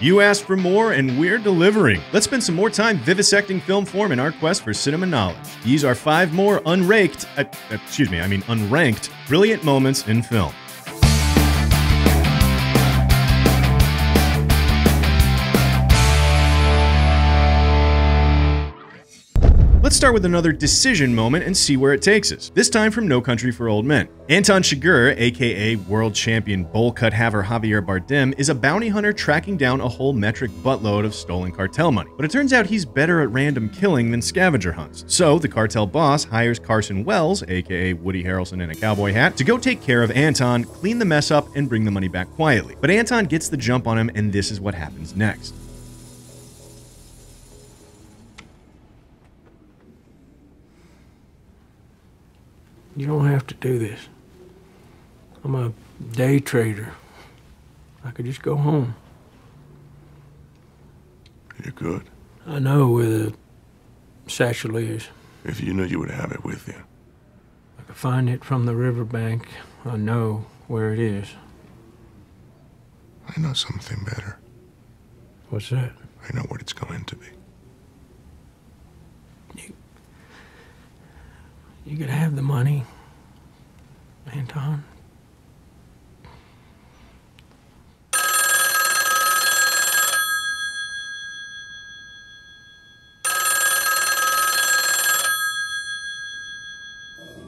You asked for more, and we're delivering. Let's spend some more time vivisecting film form in our quest for cinema knowledge. These are 5 more unranked brilliant moments in film. Let's start with another decision moment and see where it takes us. This time from No Country for Old Men. Anton Chigurh, aka world champion bowl cut haver Javier Bardem, is a bounty hunter tracking down a whole metric buttload of stolen cartel money. But it turns out he's better at random killing than scavenger hunts. So the cartel boss hires Carson Wells, aka Woody Harrelson in a cowboy hat, to go take care of Anton, clean the mess up, and bring the money back quietly. But Anton gets the jump on him, and this is what happens next. You don't have to do this. I'm a day trader. I could just go home. You could. I know where the satchel is. If you knew you would have it with you. I could find it from the riverbank. I know where it is. I know something better. What's that? I know what it's going to be. You could have the money, Anton.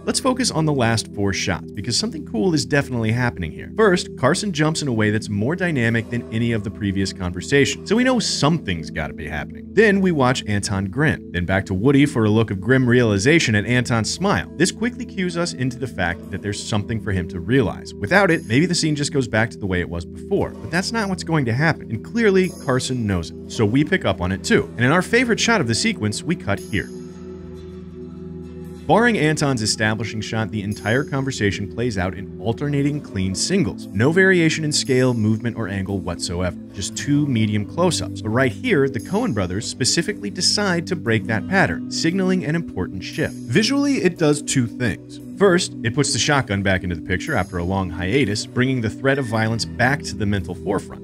Let's focus on the last 4 shots, because something cool is definitely happening here. First, Carson jumps in a way that's more dynamic than any of the previous conversations, so we know something's gotta be happening. Then we watch Anton grin, then back to Woody for a look of grim realization at Anton's smile. This quickly cues us into the fact that there's something for him to realize. Without it, maybe the scene just goes back to the way it was before, but that's not what's going to happen, and clearly Carson knows it, so we pick up on it too. And in our favorite shot of the sequence, we cut here. Barring Anton's establishing shot, the entire conversation plays out in alternating clean singles. No variation in scale, movement, or angle whatsoever. Just 2 medium close-ups. But right here, the Coen brothers specifically decide to break that pattern, signaling an important shift. Visually, it does 2 things. First, it puts the shotgun back into the picture after a long hiatus, bringing the threat of violence back to the mental forefront.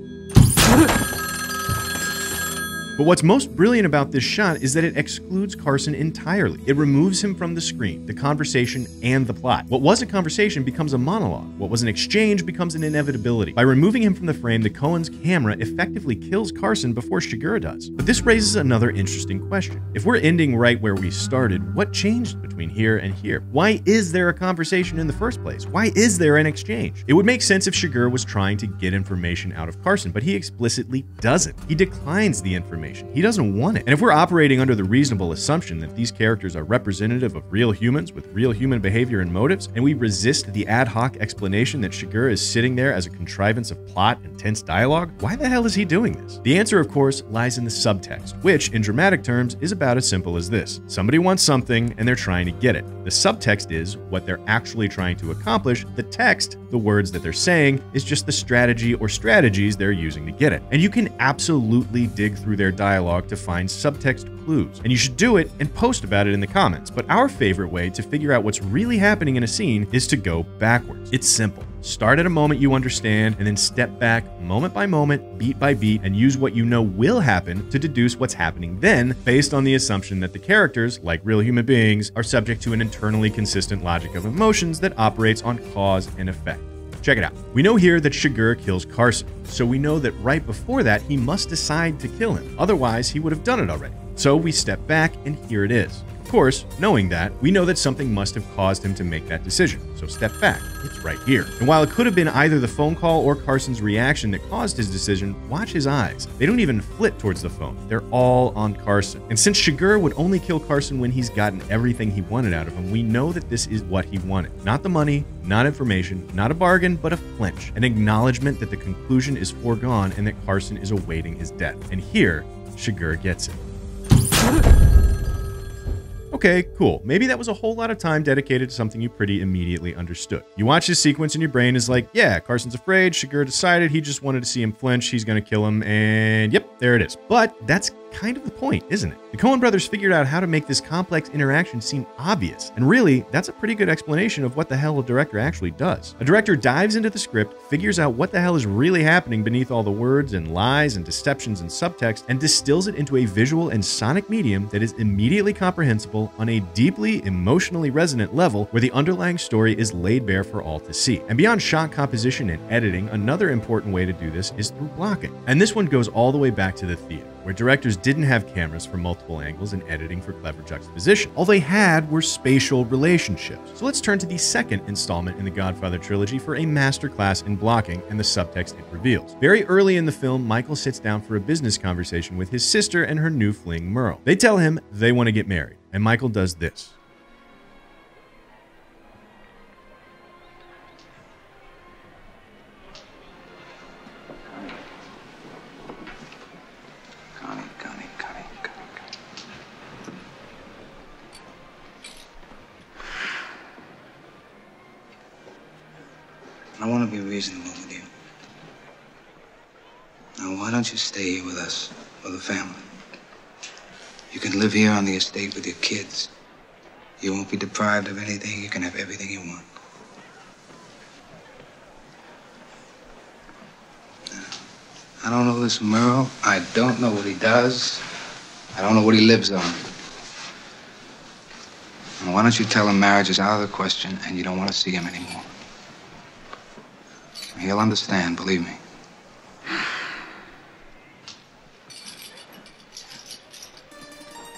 But what's most brilliant about this shot is that it excludes Carson entirely. It removes him from the screen, the conversation, and the plot. What was a conversation becomes a monologue. What was an exchange becomes an inevitability. By removing him from the frame, the Coen's camera effectively kills Carson before Chigurh does. But this raises another interesting question. If we're ending right where we started, what changed between here and here? Why is there a conversation in the first place? Why is there an exchange? It would make sense if Chigurh was trying to get information out of Carson, but he explicitly doesn't. He declines the information. He doesn't want it. And if we're operating under the reasonable assumption that these characters are representative of real humans with real human behavior and motives, and we resist the ad hoc explanation that Chigurh is sitting there as a contrivance of plot and tense dialogue, why the hell is he doing this? The answer, of course, lies in the subtext, which, in dramatic terms, is about as simple as this. Somebody wants something, and they're trying to get it. The subtext is what they're actually trying to accomplish. The text, the words that they're saying, is just the strategy or strategies they're using to get it. And you can absolutely dig through their dialogue to find subtext clues, and you should do it and post about it in the comments. But our favorite way to figure out what's really happening in a scene is to go backwards. It's simple. Start at a moment you understand, and then step back moment by moment, beat by beat, and use what you know will happen to deduce what's happening then, based on the assumption that the characters, like real human beings, are subject to an internally consistent logic of emotions that operates on cause and effect. Check it out. We know here that Chigurh kills Carson, so we know that right before that, he must decide to kill him. Otherwise, he would have done it already. So we step back, and here it is. Of course, knowing that, we know that something must have caused him to make that decision. So step back. It's right here. And while it could have been either the phone call or Carson's reaction that caused his decision, watch his eyes. They don't even flit towards the phone. They're all on Carson. And since Chigurh would only kill Carson when he's gotten everything he wanted out of him, we know that this is what he wanted. Not the money, not information, not a bargain, but a flinch. An acknowledgement that the conclusion is foregone and that Carson is awaiting his death. And here, Chigurh gets it. Okay, cool. Maybe that was a whole lot of time dedicated to something you pretty immediately understood. You watch this sequence and your brain is like, yeah, Carson's afraid, Chigurh decided he just wanted to see him flinch, he's gonna kill him, and yep, there it is. But that's kind of the point, isn't it? The Coen brothers figured out how to make this complex interaction seem obvious, and really, that's a pretty good explanation of what the hell a director actually does. A director dives into the script, figures out what the hell is really happening beneath all the words and lies and deceptions and subtext, and distills it into a visual and sonic medium that is immediately comprehensible on a deeply emotionally resonant level where the underlying story is laid bare for all to see. And beyond shot composition and editing, another important way to do this is through blocking. And this one goes all the way back to the theater, where directors didn't have cameras for multiple angles and editing for clever juxtaposition. All they had were spatial relationships. So let's turn to the second installment in the Godfather trilogy for a masterclass in blocking and the subtext it reveals. Very early in the film, Michael sits down for a business conversation with his sister and her new fling, Merle. They tell him they want to get married, and Michael does this. I want to be reasonable with you. Now, why don't you stay here with us, with the family? You can live here on the estate with your kids. You won't be deprived of anything. You can have everything you want. Now, I don't know this Merle. I don't know what he does. I don't know what he lives on. Now, why don't you tell him marriage is out of the question and you don't want to see him anymore? He'll understand, believe me.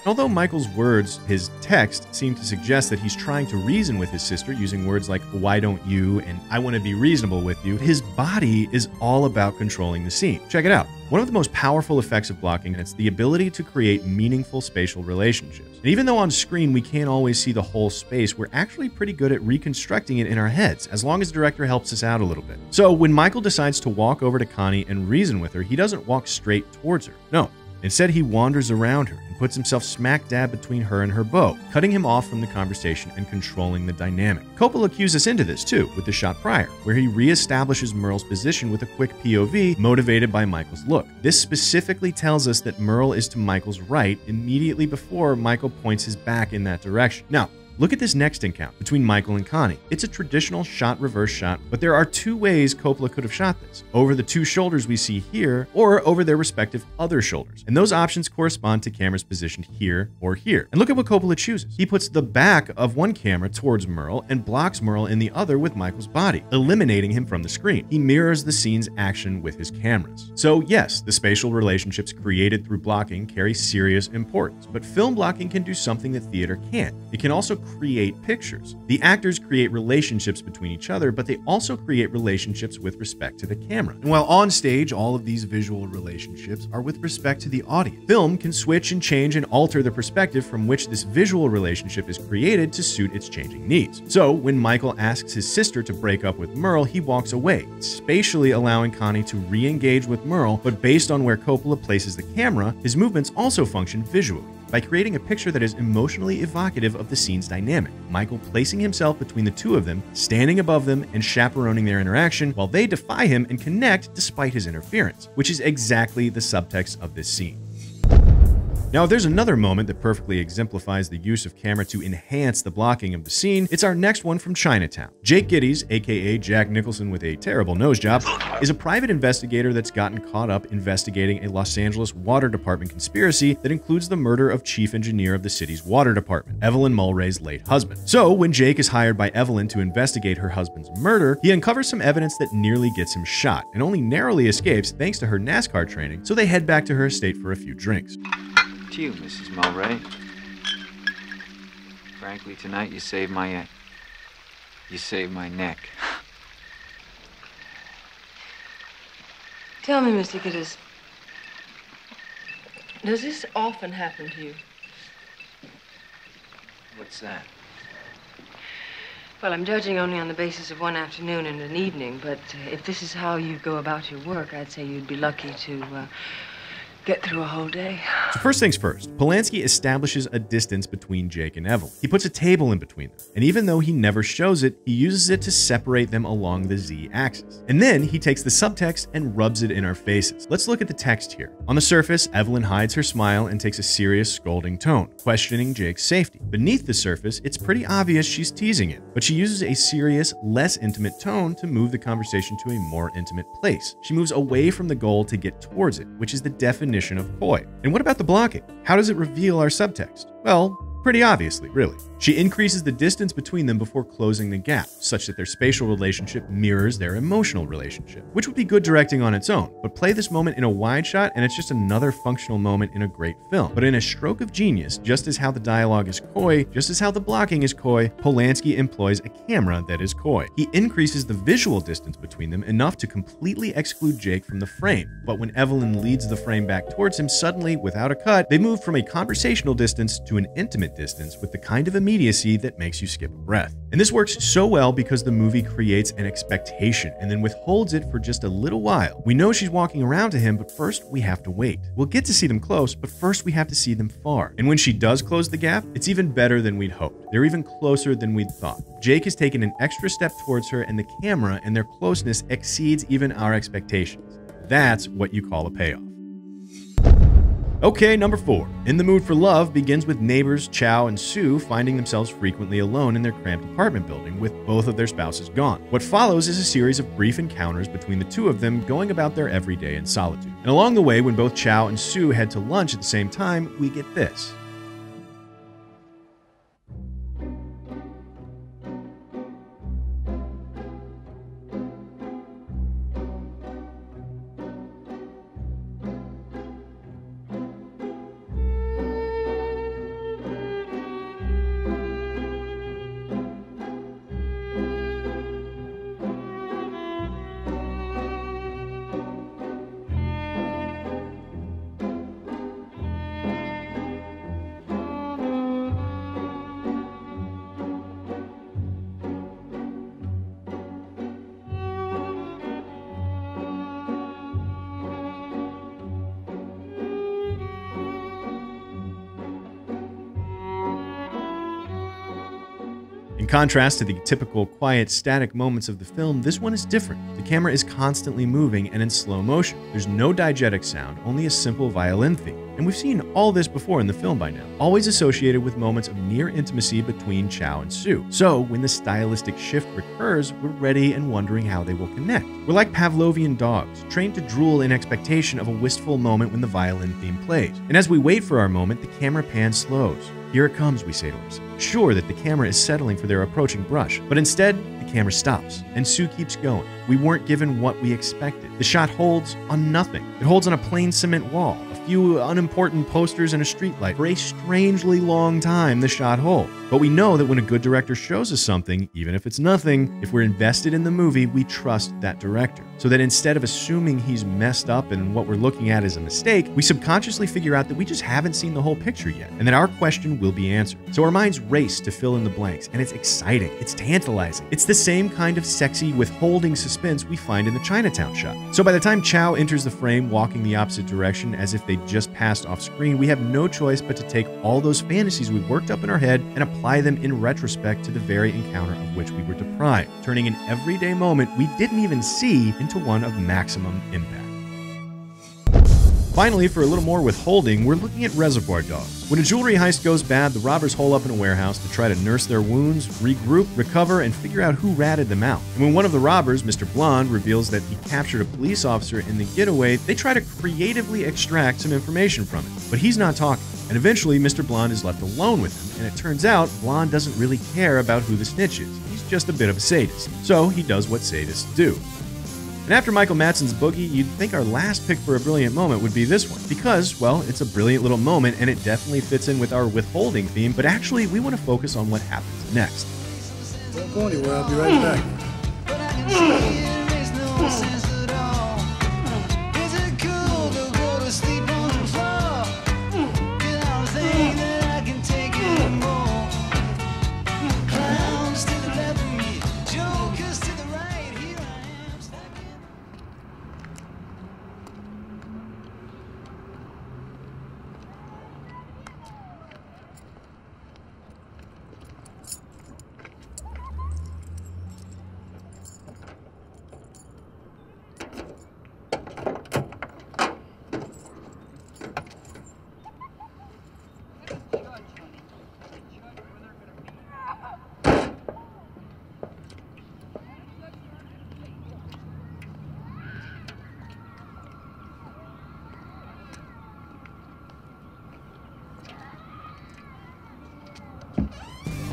Although Michael's words, his text, seem to suggest that he's trying to reason with his sister using words like, why don't you, and I want to be reasonable with you, his body is all about controlling the scene. Check it out. One of the most powerful effects of blocking is the ability to create meaningful spatial relationships. And even though on screen we can't always see the whole space, we're actually pretty good at reconstructing it in our heads, as long as the director helps us out a little bit. So when Michael decides to walk over to Connie and reason with her, he doesn't walk straight towards her. No. Instead, he wanders around her and puts himself smack dab between her and her beau, cutting him off from the conversation and controlling the dynamic. Coppola cues us into this too, with the shot prior, where he reestablishes Merle's position with a quick POV motivated by Michael's look. This specifically tells us that Merle is to Michael's right immediately before Michael points his back in that direction. Now, look at this next encounter between Michael and Connie. It's a traditional shot-reverse shot, but there are two ways Coppola could have shot this. Over the two shoulders we see here, or over their respective other shoulders. And those options correspond to cameras positioned here or here. And look at what Coppola chooses. He puts the back of one camera towards Merle and blocks Merle in the other with Michael's body, eliminating him from the screen. He mirrors the scene's action with his cameras. So yes, the spatial relationships created through blocking carry serious importance, but film blocking can do something that theater can't. It can also create pictures. The actors create relationships between each other, but they also create relationships with respect to the camera. And while on stage, all of these visual relationships are with respect to the audience. Film can switch and change and alter the perspective from which this visual relationship is created to suit its changing needs. So when Michael asks his sister to break up with Merle, he walks away, spatially allowing Connie to re-engage with Merle, but based on where Coppola places the camera, his movements also function visually, by creating a picture that is emotionally evocative of the scene's dynamic. Michael placing himself between the two of them, standing above them and chaperoning their interaction while they defy him and connect despite his interference, which is exactly the subtext of this scene. Now, if there's another moment that perfectly exemplifies the use of camera to enhance the blocking of the scene, it's our next one from Chinatown. Jake Gittes, aka Jack Nicholson with a terrible nose job, is a private investigator that's gotten caught up investigating a Los Angeles water department conspiracy that includes the murder of chief engineer of the city's water department, Evelyn Mulray's late husband. So, when Jake is hired by Evelyn to investigate her husband's murder, he uncovers some evidence that nearly gets him shot, and only narrowly escapes thanks to her NASCAR training, so they head back to her estate for a few drinks. To you, Mrs. Mulray. Frankly, tonight you saved my neck. Tell me, Mr. Gittes, does this often happen to you? What's that? Well, I'm judging only on the basis of one afternoon and an evening, but if this is how you go about your work, I'd say you'd be lucky to get through a whole day. So first things first, Polanski establishes a distance between Jake and Evelyn. He puts a table in between them, and even though he never shows it, he uses it to separate them along the Z-axis. And then he takes the subtext and rubs it in our faces. Let's look at the text here. On the surface, Evelyn hides her smile and takes a serious, scolding tone, questioning Jake's safety. Beneath the surface, it's pretty obvious she's teasing him, but she uses a serious, less intimate tone to move the conversation to a more intimate place. She moves away from the goal to get towards it, which is the definition of coy. And what about the blocking? How does it reveal our subtext? Well, pretty obviously, really. She increases the distance between them before closing the gap, such that their spatial relationship mirrors their emotional relationship, which would be good directing on its own. But play this moment in a wide shot and it's just another functional moment in a great film. But in a stroke of genius, just as how the dialogue is coy, just as how the blocking is coy, Polanski employs a camera that is coy. He increases the visual distance between them enough to completely exclude Jake from the frame. But when Evelyn leads the frame back towards him, suddenly, without a cut, they move from a conversational distance to an intimate distance with the kind of immediacy that makes you skip a breath. And this works so well because the movie creates an expectation and then withholds it for just a little while. We know she's walking around to him, but first we have to wait. We'll get to see them close, but first we have to see them far. And when she does close the gap, it's even better than we'd hoped. They're even closer than we'd thought. Jake has taken an extra step towards her, and the camera and their closeness exceeds even our expectations. That's what you call a payoff. Okay, number 4. In the Mood for Love begins with neighbors Chow and Sue finding themselves frequently alone in their cramped apartment building with both of their spouses gone. What follows is a series of brief encounters between the two of them going about their everyday in solitude. And along the way, when both Chow and Sue head to lunch at the same time, we get this. In contrast to the typical quiet, static moments of the film, this one is different. The camera is constantly moving and in slow motion. There's no diegetic sound, only a simple violin theme. And we've seen all this before in the film by now, always associated with moments of near intimacy between Chow and Sue. So when the stylistic shift recurs, we're ready and wondering how they will connect. We're like Pavlovian dogs, trained to drool in expectation of a wistful moment when the violin theme plays. And as we wait for our moment, the camera pan slows. Here it comes, we say to ourselves, sure that the camera is settling for their approaching brush, but instead, the camera stops, and Sue keeps going. We weren't given what we expected. The shot holds on nothing. It holds on a plain cement wall, a few unimportant posters and a streetlight. For a strangely long time, the shot holds. But we know that when a good director shows us something, even if it's nothing, if we're invested in the movie, we trust that director. So that instead of assuming he's messed up and what we're looking at is a mistake, we subconsciously figure out that we just haven't seen the whole picture yet, and that our question will be answered. So our minds race to fill in the blanks, and it's exciting, it's tantalizing. It's the same kind of sexy, withholding suspense we find in the Chinatown shot. So by the time Chow enters the frame walking the opposite direction as if they just passed off screen, we have no choice but to take all those fantasies we worked up in our head and apply them in retrospect to the very encounter of which we were deprived, turning an everyday moment we didn't even see into one of maximum impact. Finally, for a little more withholding, we're looking at Reservoir Dogs. When a jewelry heist goes bad, the robbers hole up in a warehouse to try to nurse their wounds, regroup, recover, and figure out who ratted them out. And when one of the robbers, Mr. Blonde, reveals that he captured a police officer in the getaway, they try to creatively extract some information from it. But he's not talking. And eventually, Mr. Blonde is left alone with him, and it turns out Blonde doesn't really care about who the snitch is. He's just a bit of a sadist. So he does what sadists do. And after Michael Madsen's Boogie, you'd think our last pick for a brilliant moment would be this one. Because, well, it's a brilliant little moment and it definitely fits in with our withholding theme, but actually we want to focus on what happens next. Don't go anywhere, I'll be right back.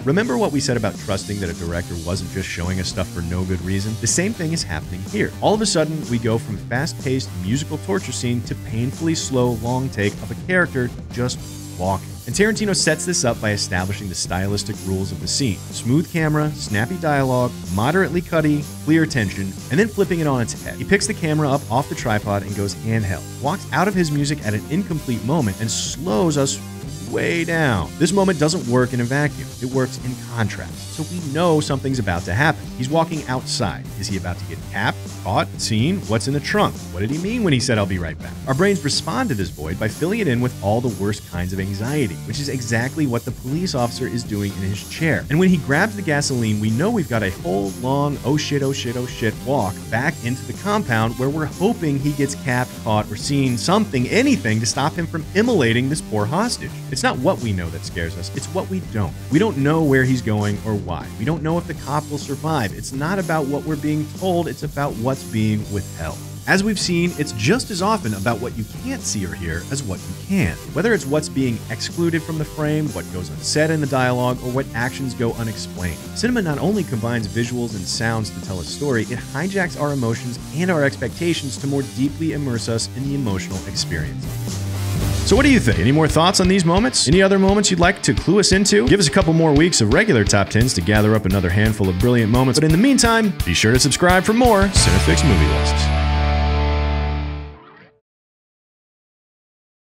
Remember what we said about trusting that a director wasn't just showing us stuff for no good reason? The same thing is happening here. All of a sudden, we go from fast-paced musical torture scene to painfully slow long take of a character just walking. And Tarantino sets this up by establishing the stylistic rules of the scene. Smooth camera, snappy dialogue, moderately cutty, clear tension, and then flipping it on its head. He picks the camera up off the tripod and goes handheld, walks out of his music at an incomplete moment, and slows us way down. This moment doesn't work in a vacuum. It works in contrast. So we know something's about to happen. He's walking outside. Is he about to get capped, caught, seen? What's in the trunk? What did he mean when he said, "I'll be right back"? Our brains respond to this void by filling it in with all the worst kinds of anxiety, which is exactly what the police officer is doing in his chair. And when he grabs the gasoline, we know we've got a whole long oh shit, oh shit, oh shit walk back into the compound where we're hoping he gets capped, caught, or seen, something, anything to stop him from immolating this poor hostage. It's not what we know that scares us, it's what we don't. We don't know where he's going or why. We don't know if the cop will survive. It's not about what we're being told, it's about what's being withheld. As we've seen, it's just as often about what you can't see or hear as what you can. Whether it's what's being excluded from the frame, what goes unsaid in the dialogue, or what actions go unexplained. Cinema not only combines visuals and sounds to tell a story, it hijacks our emotions and our expectations to more deeply immerse us in the emotional experience. So what do you think? Any more thoughts on these moments? Any other moments you'd like to clue us into? Give us a couple more weeks of regular top 10s to gather up another handful of brilliant moments. But in the meantime, be sure to subscribe for more CineFix Movie Lists.